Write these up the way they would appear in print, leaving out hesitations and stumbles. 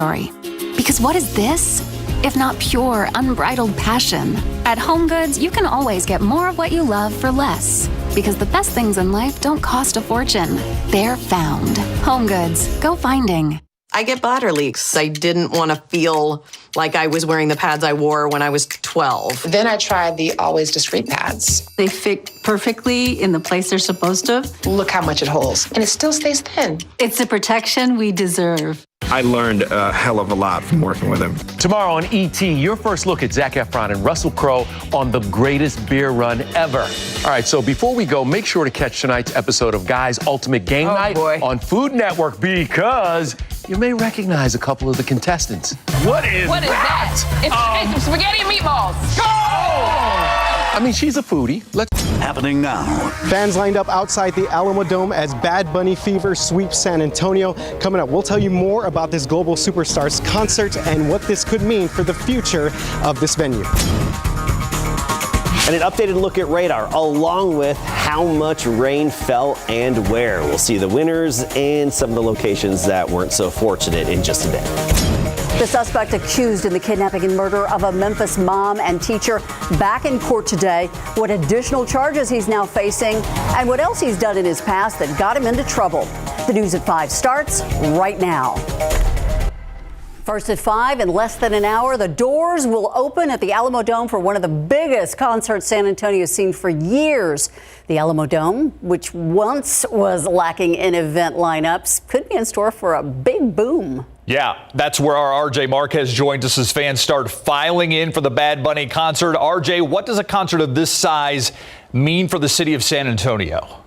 story. Because what is this if not pure, unbridled passion? At HomeGoods, you can always get more of what you love for less. Because the best things in life don't cost a fortune. They're found. HomeGoods. Go finding. I get bladder leaks. I didn't want to feel like I was wearing the pads I wore when I was 12. Then I tried the Always Discreet pads. They fit perfectly in the place they're supposed to. Look how much it holds. And it still stays thin. It's the protection we deserve. I learned a hell of a lot from working with him. Tomorrow on ET, your first look at Zac Efron and Russell Crowe on the greatest beer run ever. All right, so before we go, make sure to catch tonight's episode of Guy's Ultimate Game Night on Food Network, because you may recognize a couple of the contestants. What is that? It's spaghetti and meatballs. Go! I mean, she's a foodie. Happening now. Fans lined up outside the Alamo Dome as Bad Bunny Fever sweeps San Antonio. Coming up, we'll tell you more about this global superstars concert and what this could mean for the future of this venue. And an updated look at radar, along with how much rain fell and where. We'll see the winners and some of the locations that weren't so fortunate in just a bit. The suspect accused in the kidnapping and murder of a Memphis mom and teacher back in court today. What additional charges he's now facing and what else he's done in his past that got him into trouble. The News at 5 starts right now. First at 5, in less than an hour, the doors will open at the Alamo Dome for one of the biggest concerts San Antonio has seen for years. The Alamo Dome, which once was lacking in event lineups, could be in store for a big boom. Yeah, that's where our RJ Marquez joins us as fans start filing in for the Bad Bunny concert. RJ, what does a concert of this size mean for the city of San Antonio?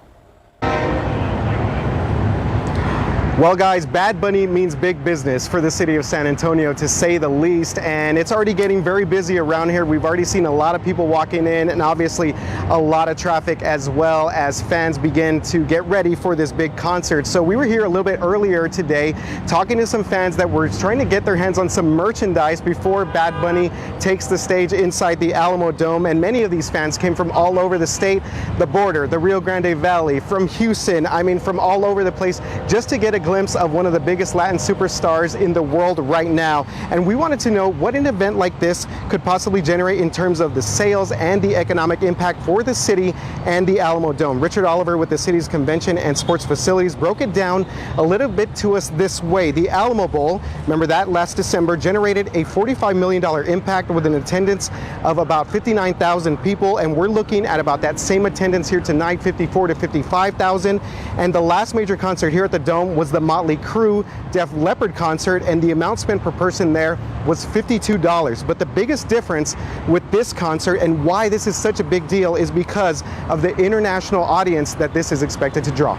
Well, guys, Bad Bunny means big business for the city of San Antonio, to say the least, and it's already getting very busy around here. We've already seen a lot of people walking in, and obviously a lot of traffic as well as fans begin to get ready for this big concert. So we were here a little bit earlier today talking to some fans that were trying to get their hands on some merchandise before Bad Bunny takes the stage inside the Alamo Dome, and many of these fans came from all over the state, the border, the Rio Grande Valley, from Houston, I mean from all over the place, just to get a glimpse of one of the biggest Latin superstars in the world right now. And we wanted to know what an event like this could possibly generate in terms of the sales and the economic impact for the city and the Alamo Dome. Richard Oliver with the city's convention and sports facilities broke it down a little bit to us this way. The Alamo Bowl, remember that last December, generated a $45 million impact with an attendance of about 59,000 people, and we're looking at about that same attendance here tonight, 54 to 55,000. And the last major concert here at the Dome was the Motley Crue Def Leppard concert, and the amount spent per person there was $52. But the biggest difference with this concert and why this is such a big deal is because of the international audience that this is expected to draw.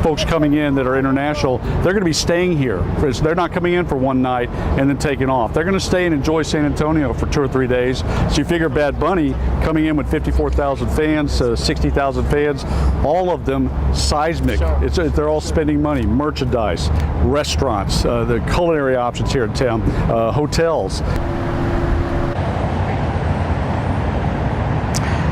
Folks coming in that are international, they're going to be staying here. They're not coming in for one night and then taking off. They're going to stay and enjoy San Antonio for 2 or 3 days. So you figure Bad Bunny coming in with 54,000 fans, 60,000 fans, all of them seismic. They're all spending money, merchandise, restaurants, the culinary options here in town, hotels.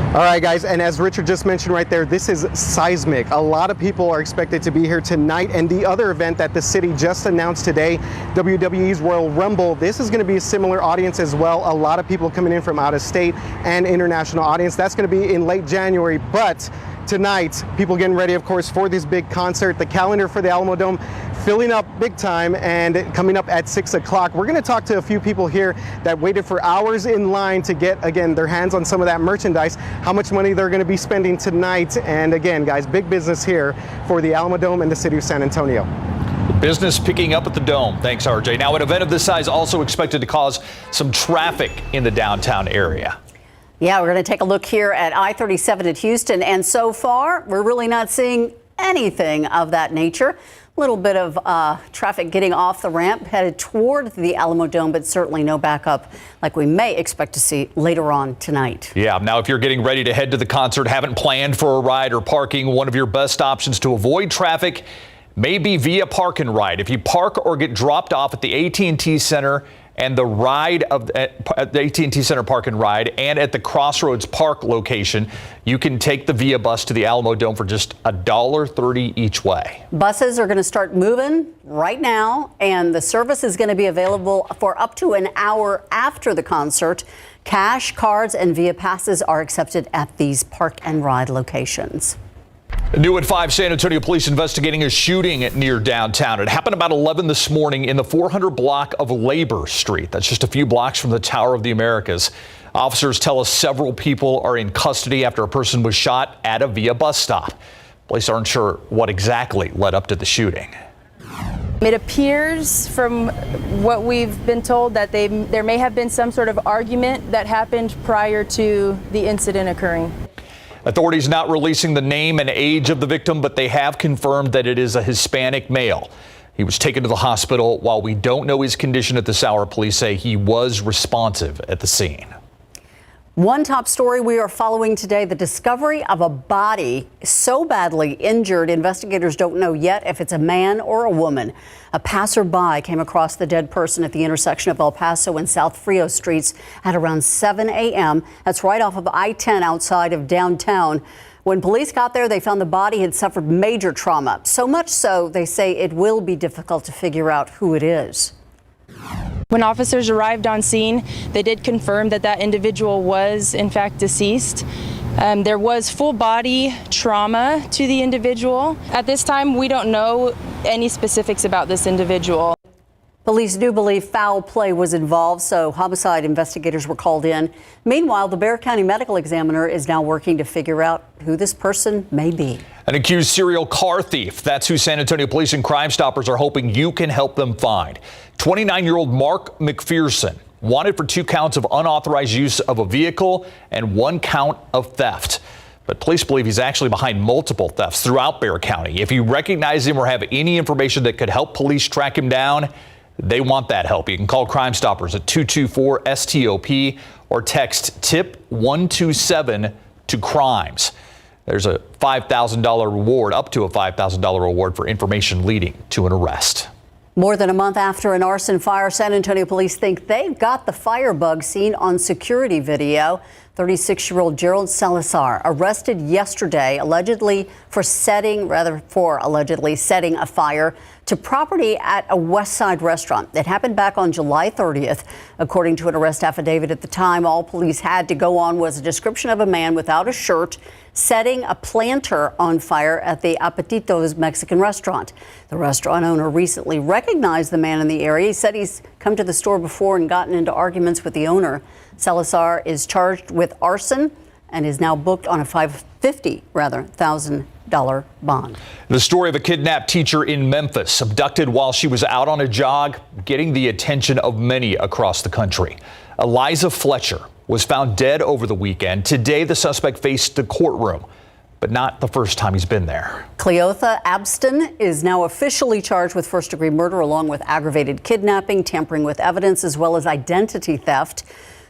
All right, guys, and as Richard just mentioned right there, this is seismic. A lot of people are expected to be here tonight, and the other event that the city just announced today, WWE's Royal Rumble, this is going to be a similar audience as well. A lot of people coming in from out of state and international audience. That's going to be in late January, but tonight, people getting ready, of course, for this big concert. The calendar for the Alamo Dome filling up big time, and coming up at 6 o'clock. We're going to talk to a few people here that waited for hours in line to get, again, their hands on some of that merchandise, how much money they're going to be spending tonight. And again, guys, big business here for the Alamo Dome and the city of San Antonio. Business picking up at the Dome. Thanks, RJ. Now, an event of this size also expected to cause some traffic in the downtown area. Yeah, we're going to take a look here at I-37 at Houston, and so far, we're really not seeing anything of that nature. A little bit of traffic getting off the ramp headed toward the Alamo Dome, but certainly no backup like we may expect to see later on tonight. Yeah, now if you're getting ready to head to the concert, haven't planned for a ride or parking, one of your best options to avoid traffic may be via Park and Ride. If you park or get dropped off at the AT&T Center And the ride at the AT&T Center Park and Ride and at the Crossroads Park location, you can take the Via bus to the Alamo Dome for just $1.30 each way. Buses are going to start moving right now, and the service is going to be available for up to an hour after the concert. Cash, cards, and Via passes are accepted at these Park and Ride locations. New at 5, San Antonio police investigating a shooting near downtown. It happened about 11 this morning in the 400 block of Labor Street. That's just a few blocks from the Tower of the Americas. Officers tell us several people are in custody after a person was shot at a Via bus stop. Police aren't sure what exactly led up to the shooting. It appears from what we've been told that there may have been some sort of argument that happened prior to the incident occurring. Authorities not releasing the name and age of the victim, but they have confirmed that it is a Hispanic male. He was taken to the hospital. While we don't know his condition at this hour, police say he was responsive at the scene. One top story we are following today, the discovery of a body so badly injured, investigators don't know yet if it's a man or a woman. A passerby came across the dead person at the intersection of El Paso and South Frio streets at around 7 a.m. That's right off of I-10 outside of downtown. When police got there, they found the body had suffered major trauma. So much so, they say it will be difficult to figure out who it is. When officers arrived on scene, they did confirm that that individual was in fact deceased. There was full body trauma to the individual. At this time, we don't know any specifics about this individual. Police do believe foul play was involved, so homicide investigators were called in. Meanwhile, the Bexar County Medical Examiner is now working to figure out who this person may be. An accused serial car thief. That's who San Antonio police and Crime Stoppers are hoping you can help them find. 29-year-old Mark McPherson, wanted for 2 counts of unauthorized use of a vehicle and 1 count of theft. But police believe he's actually behind multiple thefts throughout Bexar County. If you recognize him or have any information that could help police track him down, they want that help. You can call Crime Stoppers at 224-STOP or text TIP 127 to crimes. There's a $5,000 reward, up to a $5,000 reward for information leading to an arrest. More than a month after an arson fire, San Antonio police think they've got the firebug seen on security video. 36-year-old Gerald Salazar arrested yesterday, allegedly setting a fire to property at a West Side restaurant. It happened back on July 30th. According to an arrest affidavit at the time, all police had to go on was a description of a man without a shirt setting a planter on fire at the Apetito's Mexican restaurant. The restaurant owner recently recognized the man in the area. He said he's come to the store before and gotten into arguments with the owner. Salazar is charged with arson and is now booked on a $1,000 bond. The story of a kidnapped teacher in Memphis, abducted while she was out on a jog, getting the attention of many across the country. Eliza Fletcher was found dead over the weekend. Today, the suspect faced the courtroom, but not the first time he's been there. Cleotha Abston is now officially charged with first-degree murder along with aggravated kidnapping, tampering with evidence, as well as identity theft.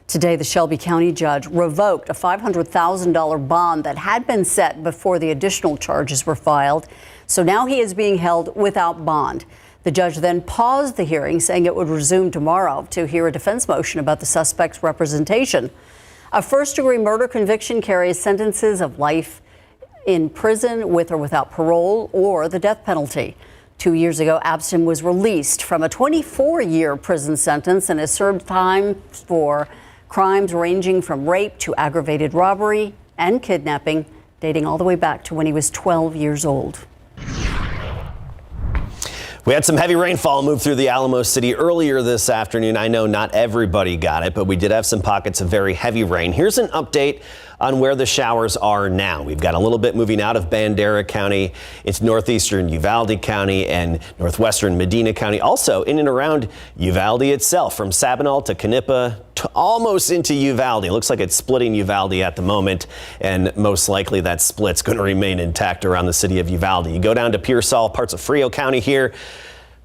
Today, the Shelby County judge revoked a $500,000 bond that had been set before the additional charges were filed. So now he is being held without bond. The judge then paused the hearing, saying it would resume tomorrow to hear a defense motion about the suspect's representation. A first-degree murder conviction carries sentences of life in prison with or without parole or the death penalty. 2 years ago, Abston was released from a 24-year prison sentence and has served time for crimes ranging from rape to aggravated robbery and kidnapping, dating all the way back to when he was 12 years old. We had some heavy rainfall move through the Alamo City earlier this afternoon. I know not everybody got it, but we did have some pockets of very heavy rain. Here's an update on where the showers are now. We've got a little bit moving out of Bandera County into northeastern Uvalde County and northwestern Medina County. Also in and around Uvalde itself, from Sabinal to Canepa to almost into Uvalde. It looks like it's splitting Uvalde at the moment, and most likely that split's going to remain intact around the city of Uvalde. You go down to Pearsall, parts of Frio County here.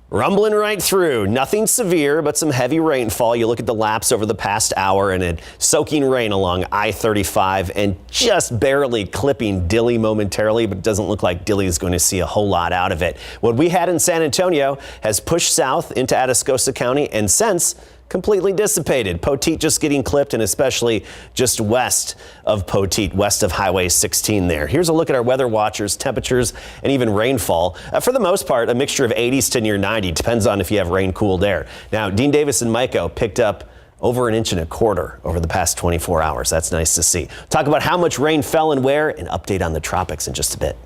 Rumbling right through. Nothing severe, but some heavy rainfall. You look at the lapse over the past hour and it soaking rain along I-35 and just barely clipping Dilley momentarily, but it doesn't look like Dilley is going to see a whole lot out of it. What we had in San Antonio has pushed south into Atascosa County and since completely dissipated. Poteet just getting clipped, and especially just west of Poteet, west of Highway 16 there. Here's a look at our weather watchers, temperatures, and even rainfall. For the most part, a mixture of 80s to near 90. Depends on if you have rain cooled air. Now, Dean Davis and Mico picked up over 1.25 inches over the past 24 hours. That's nice to see. Talk about how much rain fell and where, and update on the tropics in just a bit.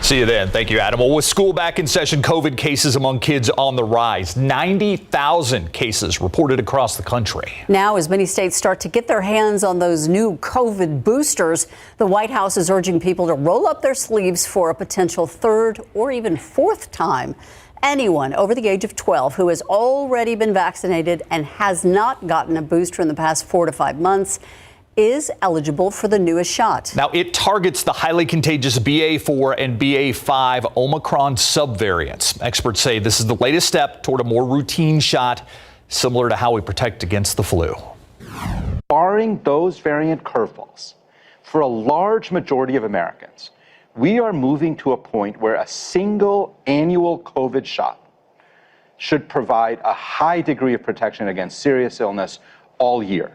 See you then. Thank you, Adam. Well, with school back in session, COVID cases among kids on the rise. 90,000 cases reported across the country. Now, as many states start to get their hands on those new COVID boosters, the White House is urging people to roll up their sleeves for a potential third or even fourth time. Anyone over the age of 12 who has already been vaccinated and has not gotten a booster in the past 4 to 5 months is eligible for the newest shot. Now, it targets the highly contagious BA4 and BA5 Omicron subvariants. Experts say this is the latest step toward a more routine shot, similar to how we protect against the flu. Barring those variant curveballs, for a large majority of Americans, we are moving to a point where a single annual COVID shot should provide a high degree of protection against serious illness all year.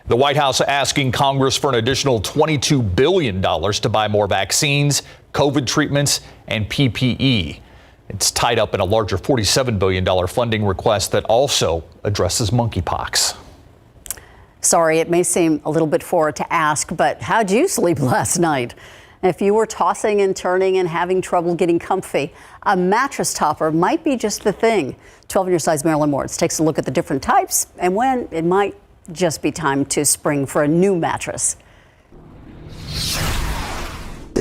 The White House asking Congress for an additional $22 billion to buy more vaccines, COVID treatments, and PPE. It's tied up in a larger $47 billion funding request that also addresses monkeypox. Sorry, it may seem a little bit forward to ask, but how'd you sleep last night? If you were tossing and turning and having trouble getting comfy, a mattress topper might be just the thing. 12 on your side's Marilyn Moritz takes a look at the different types and when it might just be time to spring for a new mattress.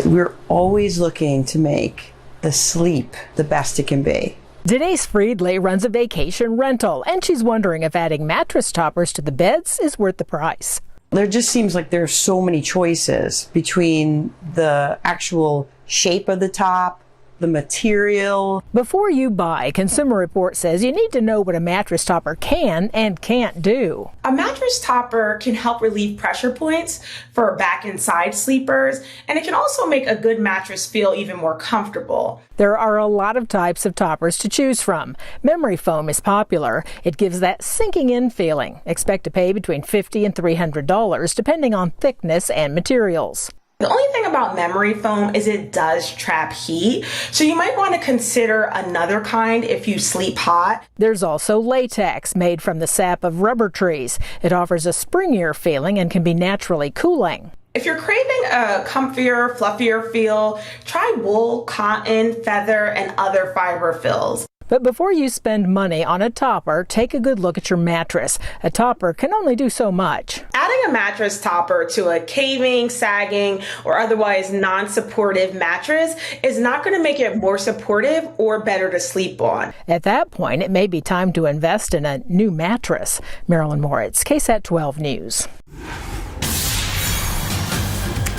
We're always looking to make the sleep the best it can be. Denise Friedley runs a vacation rental, and she's wondering if adding mattress toppers to the beds is worth the price. There just seems like there are so many choices between the actual shape of the top, the material. Before you buy, Consumer Report says you need to know what a mattress topper can and can't do. A mattress topper can help relieve pressure points for back and side sleepers, and it can also make a good mattress feel even more comfortable. There are a lot of types of toppers to choose from. Memory foam is popular. It gives that sinking in feeling. Expect to pay between $50 and $300 depending on thickness and materials. The only thing about memory foam is it does trap heat, so you might want to consider another kind if you sleep hot. There's also latex, made from the sap of rubber trees. It offers a springier feeling and can be naturally cooling. If you're craving a comfier, fluffier feel, try wool, cotton, feather, and other fiber fills. But before you spend money on a topper, take a good look at your mattress. A topper can only do so much. Adding a mattress topper to a caving, sagging, or otherwise non-supportive mattress is not going to make it more supportive or better to sleep on. At that point, it may be time to invest in a new mattress. Marilyn Moritz, KSAT 12 News.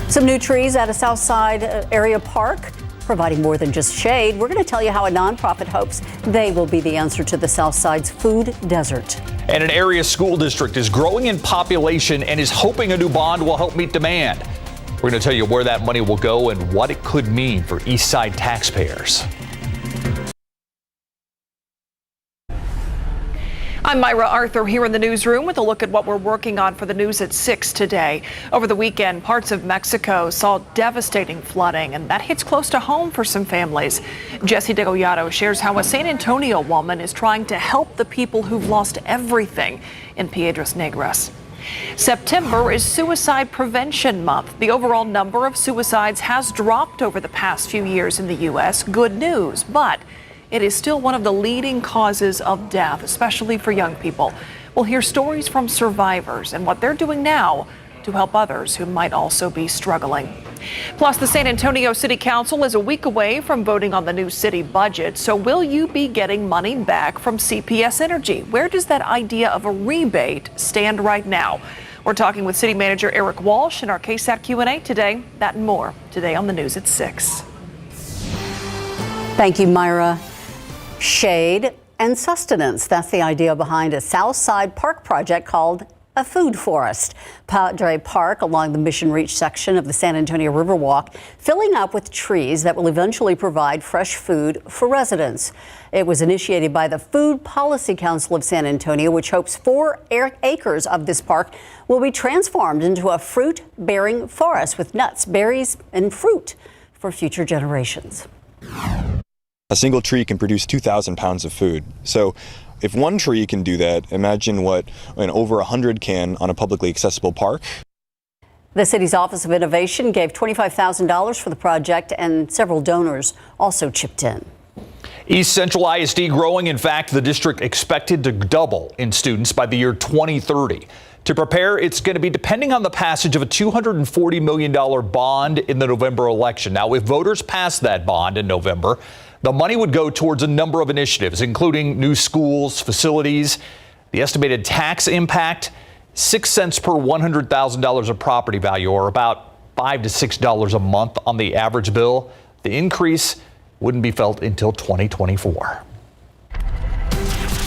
Some new trees at a Southside area park, providing more than just shade. We're going to tell you how a nonprofit hopes they will be the answer to the Southside's food desert. And an area school district is growing in population and is hoping a new bond will help meet demand. We're going to tell you where that money will go and what it could mean for East Side taxpayers. I'm Myra Arthur here in the newsroom with a look at what we're working on for the news at 6 today. Over the weekend, parts of Mexico saw devastating flooding, and that hits close to home for some families. Jesse DeGollado shares how a San Antonio woman is trying to help the people who've lost everything in Piedras Negras. September is Suicide Prevention Month. The overall number of suicides has dropped over the past few years in the U.S. Good news, but it is still one of the leading causes of death, especially for young people. We'll hear stories from survivors and what they're doing now to help others who might also be struggling. Plus, the San Antonio City Council is a week away from voting on the new city budget. So will you be getting money back from CPS Energy? Where does that idea of a rebate stand right now? We're talking with City Manager Eric Walsh in our KSAT Q&A today. That and more today on the news at 6. Thank you, Myra. Shade and sustenance. That's the idea behind a Southside Park project called a food forest. Padre Park along the Mission Reach section of the San Antonio Riverwalk filling up with trees that will eventually provide fresh food for residents. It was initiated by the Food Policy Council of San Antonio, which hopes 4 acres of this park will be transformed into a fruit-bearing forest with nuts, berries, and fruit for future generations. A single tree can produce 2,000 pounds of food. So if one tree can do that, imagine what over 100 can on a publicly accessible park. The city's Office of Innovation gave $25,000 for the project, and several donors also chipped in. East Central ISD growing. In fact, the district expected to double in students by the year 2030. To prepare, it's going to be depending on the passage of a $240 million bond in the November election. Now, if voters pass that bond in November, the money would go towards a number of initiatives, including new schools, facilities. The estimated tax impact, 6 cents per $100,000 of property value, or about $5 to $6 a month on the average bill. The increase wouldn't be felt until 2024.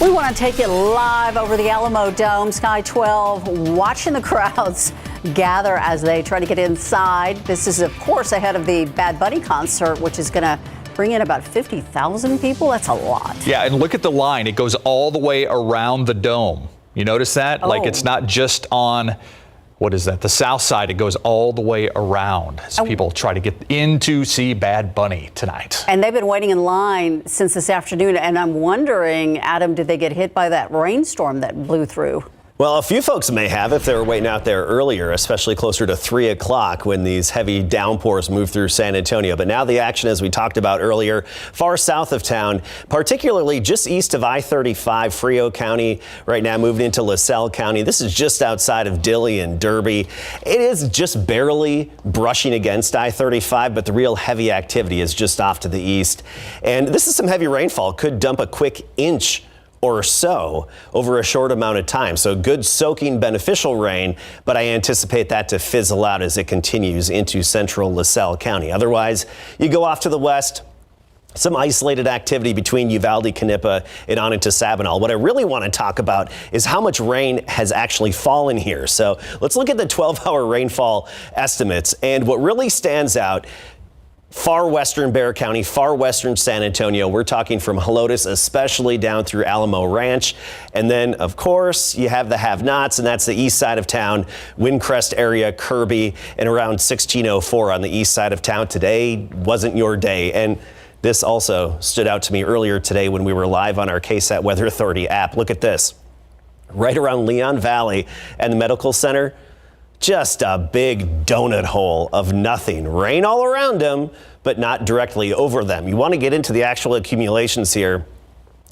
We want to take you live over the Alamo Dome, Sky 12, watching the crowds gather as they try to get inside. This is, of course, ahead of the Bad Bunny concert, which is going to bring in about 50,000 people. That's a lot. Yeah, and look at the line. It goes all the way around the dome. You notice that? Like, it's not just on, what is that, the south side. It goes all the way around as people try to get in to see Bad Bunny tonight. And they've been waiting in line since this afternoon. And I'm wondering, Adam, did they get hit by that rainstorm that blew through? Well, a few folks may have if they were waiting out there earlier, especially closer to 3 o'clock when these heavy downpours moved through San Antonio. But now the action, as we talked about earlier, far south of town, particularly just east of I-35, Frio County, right now moving into LaSalle County. This is just outside of Dilley and Derby. It is just barely brushing against I-35, but the real heavy activity is just off to the east. And this is some heavy rainfall. Could dump a quick inch or so over a short amount of time. So good soaking beneficial rain, but I anticipate that to fizzle out as it continues into central LaSalle County. Otherwise, you go off to the west, some isolated activity between Uvalde, Canepa, and on into Sabinal. What I really want to talk about is how much rain has actually fallen here. So let's look at the 12-hour rainfall estimates. And what really stands out, far western Bexar County, far western San Antonio. We're talking from Helotes, especially down through Alamo Ranch. And then, of course, you have the have-nots, and that's the east side of town, Windcrest area, Kirby, and around 1604 on the east side of town. Today wasn't your day. And this also stood out to me earlier today when we were live on our KSAT Weather Authority app. Look at this. Right around Leon Valley and the Medical Center, just a big donut hole of nothing. Rain all around them, but not directly over them. You want to get into the actual accumulations here.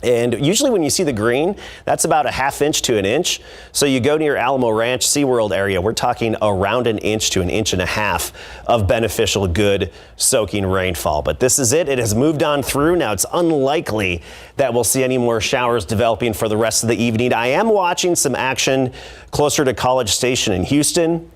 And usually when you see the green, that's about a ½ inch to an inch. So you go near Alamo Ranch, SeaWorld area, we're talking around an inch to an inch and a half of beneficial, good soaking rainfall. But this is it. It has moved on through. Now it's unlikely that we'll see any more showers developing for the rest of the evening. I am watching some action closer to College Station in Houston.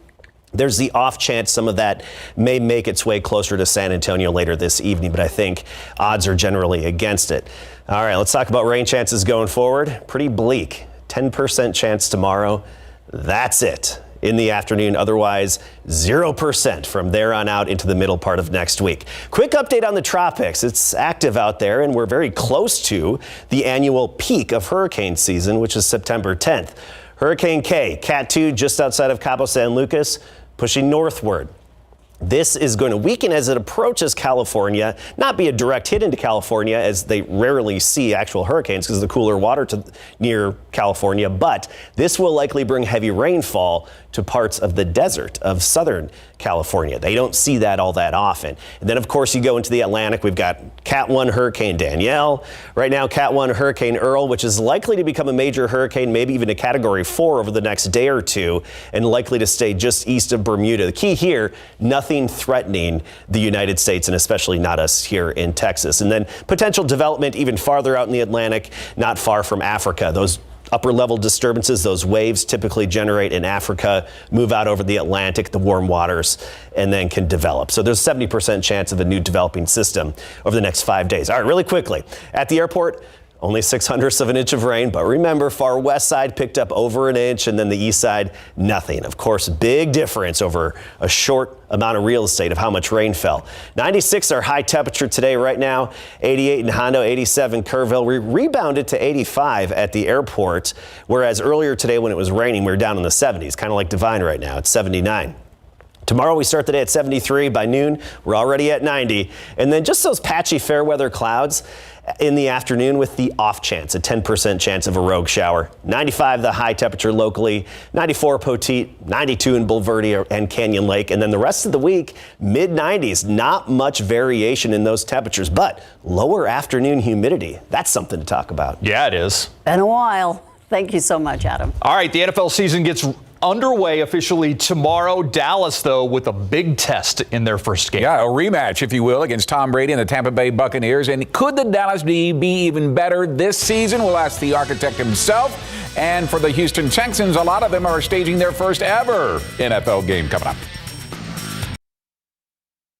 There's the off chance some of that may make its way closer to San Antonio later this evening, but I think odds are generally against it. All right, let's talk about rain chances going forward. Pretty bleak. 10% chance tomorrow. That's it in the afternoon. Otherwise, 0% from there on out into the middle part of next week. Quick update on the tropics. It's active out there, and we're very close to the annual peak of hurricane season, which is September 10th. Hurricane K, Cat 2, just outside of Cabo San Lucas, pushing northward. This is going to weaken as it approaches California, not be a direct hit into California as they rarely see actual hurricanes because of the cooler water near California, but this will likely bring heavy rainfall to parts of the desert of southern California. They don't see that all that often. And then, of course, you go into the Atlantic. We've got Cat 1 Hurricane Danielle. Right now, Cat 1 Hurricane Earl, which is likely to become a major hurricane, maybe even a Category 4 over the next day or two, and likely to stay just east of Bermuda. The key here, nothing threatening the United States, and especially not us here in Texas. And then potential development even farther out in the Atlantic, not far from Africa. Those upper level disturbances, those waves typically generate in Africa, move out over the Atlantic, the warm waters, and then can develop. So there's a 70% chance of a new developing system over the next 5 days. All right, really quickly. At the airport, only 0.06 of an inch of rain, but remember, far west side picked up over an inch, and then the east side, nothing. Of course, big difference over a short amount of real estate of how much rain fell. 96 our high temperature today right now, 88 in Hondo, 87 Kerrville. We rebounded to 85 at the airport, whereas earlier today when it was raining, we were down in the 70s, kind of like Divine right now. It's 79. Tomorrow we start the day at 73. By noon, we're already at 90. And then just those patchy fair weather clouds in the afternoon with the off chance, a 10% chance of a rogue shower. 95 the high temperature locally, 94 Poteet, 92 in Bulverde and Canyon Lake. And then the rest of the week, mid-90s. Not much variation in those temperatures, but lower afternoon humidity. That's something to talk about. Yeah, it is. Been a while. Thank you so much, Adam. All right, the NFL season gets underway officially tomorrow. Dallas, though, with a big test in their first game. Yeah, a rematch, if you will, against Tom Brady and the Tampa Bay Buccaneers. And could the Dallas be even better this season? We'll ask the architect himself. And for the Houston Texans, a lot of them are staging their first ever NFL game coming up.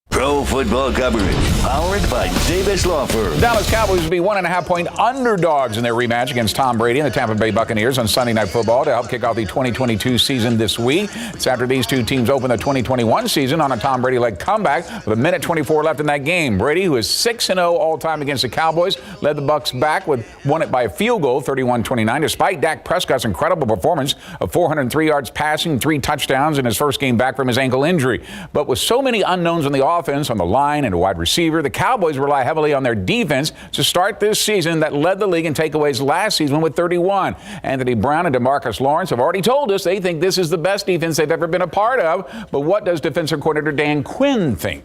Pro football coverage, powered by Davis Law Firm. Dallas Cowboys will be 1.5-point underdogs in their rematch against Tom Brady and the Tampa Bay Buccaneers on Sunday Night Football to help kick off the 2022 season this week. It's after these two teams open the 2021 season on a Tom Brady-led comeback with 1:24 left in that game. Brady, who is 6-0 all-time against the Cowboys, led the Bucs back won it by a field goal, 31-29, despite Dak Prescott's incredible performance of 403 yards passing, 3 touchdowns in his first game back from his ankle injury. But with so many unknowns on the offense, on the line and a wide receiver, the Cowboys rely heavily on their defense to start this season that led the league in takeaways last season with 31. Anthony Brown and DeMarcus Lawrence have already told us they think this is the best defense they've ever been a part of. But what does defensive coordinator Dan Quinn think?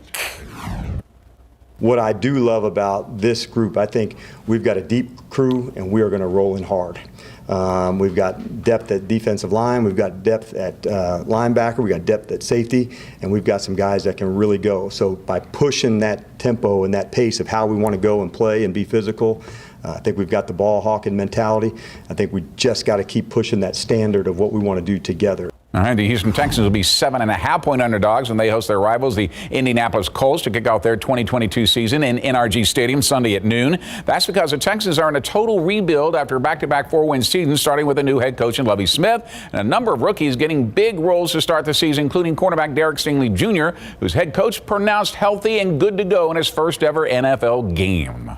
What I do love about this group, I think we've got a deep crew and we are going to roll in hard. We've got depth at defensive line, we've got depth at linebacker, we've got depth at safety, and we've got some guys that can really go. So by pushing that tempo and that pace of how we want to go and play and be physical, I think we've got the ball hawking mentality. I think we just got to keep pushing that standard of what we want to do together. All right, the Houston Texans will be 7.5-point underdogs when they host their rivals, the Indianapolis Colts, to kick off their 2022 season in NRG Stadium Sunday at noon. That's because the Texans are in a total rebuild after back-to-back 4-win seasons, starting with a new head coach in Lovie Smith and a number of rookies getting big roles to start the season, including cornerback Derek Stingley Jr., whose head coach pronounced healthy and good to go in his first ever NFL game.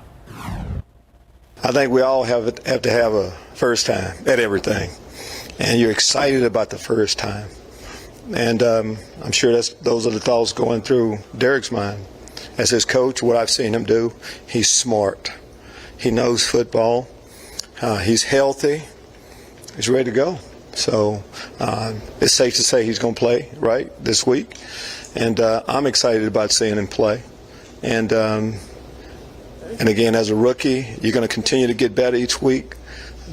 I think we all have to have a first time at everything. And you're excited about the first time. And I'm sure those are the thoughts going through Derek's mind. As his coach, what I've seen him do, he's smart. He knows football. He's healthy. He's ready to go. So it's safe to say he's going to play, right, this week. And I'm excited about seeing him play. And again, as a rookie, you're going to continue to get better each week.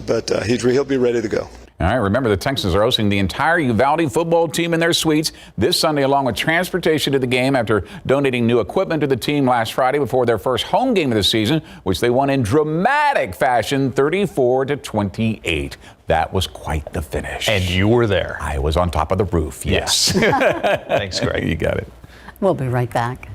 But he'll be ready to go. All right, remember the Texans are hosting the entire Uvalde football team in their suites this Sunday, along with transportation to the game after donating new equipment to the team last Friday before their first home game of the season, which they won in dramatic fashion, 34-28. That was quite the finish. And you were there. I was on top of the roof, yes. Thanks, Greg. You got it. We'll be right back.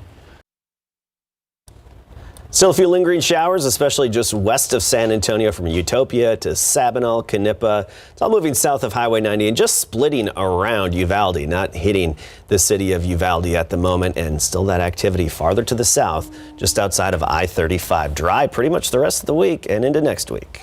Still a few lingering showers, especially just west of San Antonio from Utopia to Sabinal, Canipa. It's all moving south of Highway 90 and just splitting around Uvalde, not hitting the city of Uvalde at the moment. And still that activity farther to the south, just outside of I-35. Dry pretty much the rest of the week and into next week.